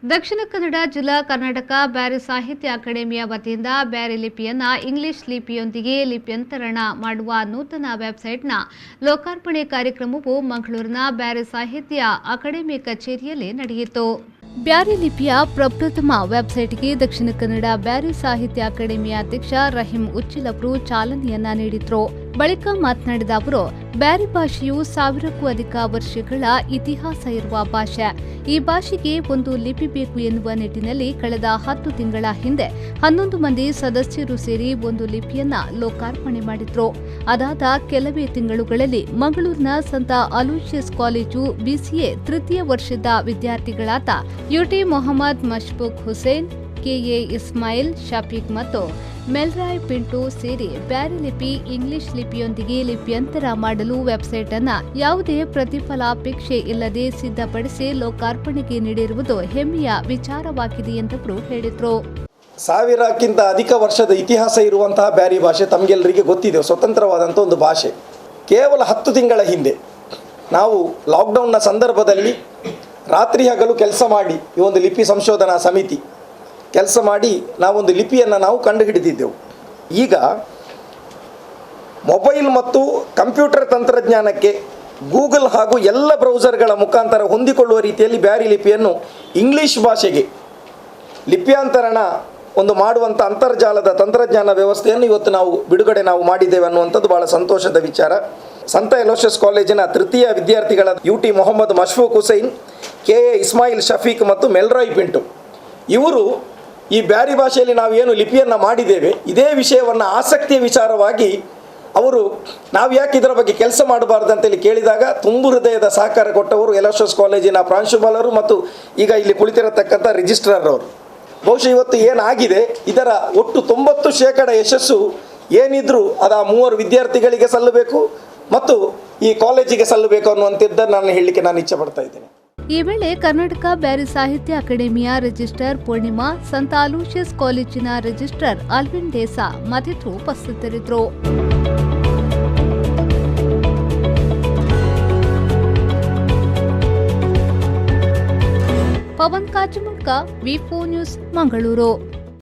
ದಕ್ಷಿಣ ಕನ್ನಡ ಜಿಲ್ಲಾ ಕರ್ನಾಟಕ ಬ್ಯಾರಿ ಸಾಹಿತ್ಯ ಅಕಾಡೆಮಿಯ ವತಿಯಿಂದ ಬ್ಯಾರಿ ಲಿಪಿಯನ್ನ ಇಂಗ್ಲಿಷ್ ಲಿಪಿಯೊಂದಿಗೆ ಲಿಪ್ಯಂತರಣ ಮಾಡುವ ನೂತನ ವೆಬ್ಸೈಟ್ನ ಲೋಕಾರ್ಪಣೆ ಕಾರ್ಯಕ್ರಮವು ಮಂಗಳೂರಿನ ಬ್ಯಾರಿ ಸಾಹಿತ್ಯ ಅಕಾಡೆಮಿ ಕಚೇರಿಯಲ್ಲಿ ನಡೆಯಿತು. ಬ್ಯಾರಿ ಲಿಪಿಯ ಪ್ರಪ್ರಥಮ ವೆಬ್ಸೈಟ್ಗೆ ದಕ್ಷಿಣ ಕನ್ನಡ ಬ್ಯಾರಿ ಸಾಹಿತ್ಯ ಅಕಾಡೆಮಿಯ ಅಧ್ಯಕ್ಷ ರಹೀಂ ಉಚ್ಚಿಲವರು ಚಾಲನೆಯನ್ನ ನೀಡಿದ್ರು. ಬಳಿಕ ಮಾತನಾಡಿದ ಅವರು, ಬ್ಯಾರಿ ಭಾಷೆಯು 1000ಕ್ಕೂ ಅಧಿಕ ವರ್ಷಗಳ ಇತಿಹಾಸ ಇರುವ ಭಾಷೆ. ಈ ಭಾಷೆಗೆ ಒಂದು ಲಿಪಿ ಬೇಕು ಎನ್ನುವ ನಿಟ್ಟಿನಲ್ಲಿ ಕಳೆದ 10 ತಿಂಗಳ ಹಿಂದೆ 11 ಮಂದಿ ಸದಸ್ಯರು ಸೇರಿ ಒಂದು ಲಿಪಿಯನ್ನ ಲೋಕಾರ್ಪಣೆ ಮಾಡಿದ್ರು. ಅದಾದ ಕೆಲವೇ ತಿಂಗಳುಗಳಲ್ಲಿ ಮಂಗಳೂರಿನ ಸಂತ ಅಲೋಷಿಯಸ್ ಕಾಲೇಜು BCA ತೃತೀಯ ವರ್ಷದ ವಿದ್ಯಾರ್ಥಿಗಳಾದ ಯುಟಿ ಮೊಹಮ್ಮದ್ ಮಶ್ಬೂಕ್ ಹುಸೇನ್, ಕೆಎ ಇಸ್ಮಾಯಿಲ್ ಶಫೀಕ್ ಮತ್ತು ಮೆಲ್ರಾಯ್ ಪಿಂಟು ಸೇರಿ ಬ್ಯಾರಿ ಲಿಪಿ ಇಂಗ್ಲಿಷ್ ಲಿಪಿಯೊಂದಿಗೆ ಲಿಪ್ಯಂತರ ಮಾಡಲು ವೆಬ್ಸೈಟ್ ಅನ್ನು ಯಾವುದೇ ಪ್ರತಿಫಲಾಪೇಕ್ಷೆ ಇಲ್ಲದೆ ಸಿದ್ಧಪಡಿಸಿ ಲೋಕಾರ್ಪಣೆಗೆ ನೀಡಿರುವುದು ಹೆಮ್ಮೆಯ ವಿಚಾರವಾಗಿದೆ ಎಂದವರು ಹೇಳಿದರು. 1000ಕ್ಕಿಂತ ಅಧಿಕ ವರ್ಷದ ಇತಿಹಾಸ ಇರುವಂತಹ ಬ್ಯಾರಿ ಭಾಷೆ ತಮಗೆಲ್ಲರಿಗೆ ಗೊತ್ತಿದೆ. ಸ್ವತಂತ್ರವಾದಂಥ ಒಂದು ಭಾಷೆ. ಕೇವಲ 10 ತಿಂಗಳ ಹಿಂದೆ ನಾವು ಲಾಕ್ಡೌನ್ನ ಸಂದರ್ಭದಲ್ಲಿ ರಾತ್ರಿ ಹಗಲು ಕೆಲಸ ಮಾಡಿ ಈ ಒಂದು ಲಿಪಿ ಸಂಶೋಧನಾ ಸಮಿತಿ ಕೆಲಸ ಮಾಡಿ ನಾವೊಂದು ಲಿಪಿಯನ್ನು ನಾವು ಕಂಡುಹಿಡಿದಿದ್ದೆವು. ಈಗ ಮೊಬೈಲ್ ಮತ್ತು ಕಂಪ್ಯೂಟರ್ ತಂತ್ರಜ್ಞಾನಕ್ಕೆ ಗೂಗಲ್ ಹಾಗೂ ಎಲ್ಲ ಬ್ರೌಸರ್ಗಳ ಮುಖಾಂತರ ಹೊಂದಿಕೊಳ್ಳುವ ರೀತಿಯಲ್ಲಿ ಬ್ಯಾರಿ ಲಿಪಿಯನ್ನು ಇಂಗ್ಲೀಷ್ ಭಾಷೆಗೆ ಲಿಪ್ಯಾಂತರಣ ಒಂದು ಮಾಡುವಂಥ ಅಂತರ್ಜಾಲದ ತಂತ್ರಜ್ಞಾನ ವ್ಯವಸ್ಥೆಯನ್ನು ಇವತ್ತು ನಾವು ಬಿಡುಗಡೆ ಮಾಡಿದ್ದೇವೆ ಅನ್ನುವಂಥದ್ದು ಭಾಳ ಸಂತೋಷದ ವಿಚಾರ. ಸಂತ ಅಲೋಷಿಯಸ್ ಕಾಲೇಜಿನ ತೃತೀಯ ವಿದ್ಯಾರ್ಥಿಗಳಾದ ಯುಟಿ ಮೊಹಮ್ಮದ್ ಮಶ್ಫೂಕ್ ಹುಸೈನ್, ಕೆಎ ಇಸ್ಮಾಯಿಲ್ ಶಫೀಕ್ ಮತ್ತು ಮೆಲ್ರಾಯ್ ಪಿಂಟು ಇವರು ಈ ಬ್ಯಾರಿ ಭಾಷೆಯಲ್ಲಿ ನಾವು ಏನು ಲಿಪಿಯನ್ನು ಮಾಡಿದ್ದೇವೆ ಇದೇ ವಿಷಯವನ್ನು ಆಸಕ್ತಿಯ ವಿಚಾರವಾಗಿ ಅವರು ನಾವು ಯಾಕೆ ಇದರ ಬಗ್ಗೆ ಕೆಲಸ ಮಾಡಬಾರ್ದು ಅಂತೇಳಿ ಕೇಳಿದಾಗ ತುಂಬು ಹೃದಯದ ಸಹಕಾರ ಕೊಟ್ಟವರು ಅಲೋಷಿಯಸ್ ಕಾಲೇಜಿನ ಪ್ರಾಂಶುಪಾಲರು ಮತ್ತು ಈಗ ಇಲ್ಲಿ ಕುಳಿತಿರತಕ್ಕಂಥ ರಿಜಿಸ್ಟ್ರಾರ್ ಅವರು. ಬಹುಶಃ ಇವತ್ತು ಏನಾಗಿದೆ ಇದರ ಒಟ್ಟು 90% ಯಶಸ್ಸು ಏನಿದ್ರೂ ಅದು ಆ 3 ವಿದ್ಯಾರ್ಥಿಗಳಿಗೆ ಸಲ್ಲಬೇಕು ಮತ್ತು ಈ ಕಾಲೇಜಿಗೆ ಸಲ್ಲಬೇಕು ಅನ್ನುವಂಥದ್ದನ್ನು ನಾನು ಹೇಳಲಿಕ್ಕೆ ನಾನು ಇಚ್ಛೆ ಪಡ್ತಾ ಇದ್ದೇನೆ. ಈ ವೇಳೆ ಕರ್ನಾಟಕ ಬ್ಯಾರಿ ಸಾಹಿತ್ಯ ಅಕಾಡೆಮಿಯ ರಿಜಿಸ್ಟ್ರಾರ್ ಪೂರ್ಣಿಮಾ, ಸಂತ ಅಲೋಷಿಯಸ್ ಕಾಲೇಜಿನ ರಿಜಿಸ್ಟ್ರಾರ್ ಅಲ್ವಿನ್ ದೇಸಾ ಮತ್ತಿತರರು ಉಪಸ್ಥಿತರಿದ್ದರು. ಪವನ್ ಕಾಚಮುಡ್ಕ, ವಿ4 ನ್ಯೂಸ್, ಮಂಗಳೂರು.